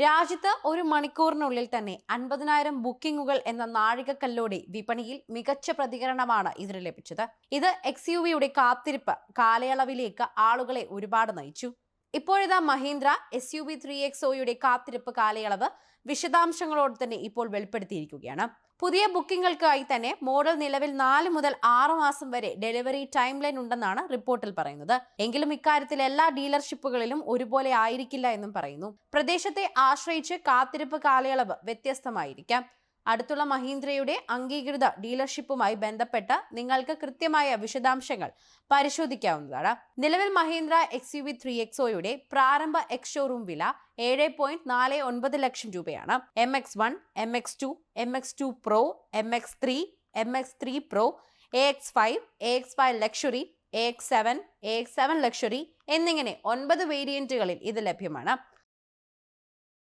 രാജ്യത്ത് ഒരു മണിക്കൂറിനുള്ളിൽ തന്നെ 50,000 ബുക്കിംഗുകൾ എന്ന നാഴികക്കല്ലോടെ വിപണിയിൽ മികച്ച പ്രതികരണമാണ് ഇതിന് ലഭിച്ചത്. ഇത് XUV-യുടെ കാത്തിരിപ്പ് കാലയളവിലേക്ക് ആളുകളെ ഒരുപാട് നയിച്ചു. ഇപ്പോഴിതാ മഹീന്ദ്ര SUV 3XOയുടെ കാത്തിരിപ്പ് കാലയളവ് വിശദാംശങ്ങളോട് തന്നെ ഇപ്പോൾ വെളിപ്പെടുത്തിയിരിക്കുകയാണ്. പുതിയ ബുക്കിംഗുകൾക്കായി തന്നെ മോഡൽ നിലവിൽ 4 മുതൽ 6 മാസം വരെ ഡെലിവറി ടൈം ലൈൻ ഉണ്ടെന്നാണ് റിപ്പോർട്ടിൽ പറയുന്നത്. എങ്കിലും ഇക്കാര്യത്തിൽ എല്ലാ ഡീലർഷിപ്പുകളിലും ഒരുപോലെ ആയിരിക്കില്ല എന്നും പറയുന്നു. പ്രദേശത്തെ ആശ്രയിച്ച് കാത്തിരിപ്പ് കാലയളവ് വ്യത്യസ്തമായിരിക്കാം. അടുത്തുള്ള മഹീന്ദ്രയുടെ അംഗീകൃത ഡീലർഷിപ്പുമായി ബന്ധപ്പെട്ട് നിങ്ങൾക്ക് കൃത്യമായ വിശദാംശങ്ങൾ പരിശോധിക്കാവുന്നതാണ്. നിലവിൽ മഹീന്ദ്ര XUV 3XOയുടെ പ്രാരംഭ എക്സ് ഷോറൂം വില 7.49 ലക്ഷം രൂപയാണ്. MX1, MX2, MX2 Pro, MX3, MX3 Pro, AX5, AX5 luxury, AX7, AX7 luxury എന്നിങ്ങനെ 9 വേരിയന്റുകളിൽ ഇത് ലഭ്യമാണ്.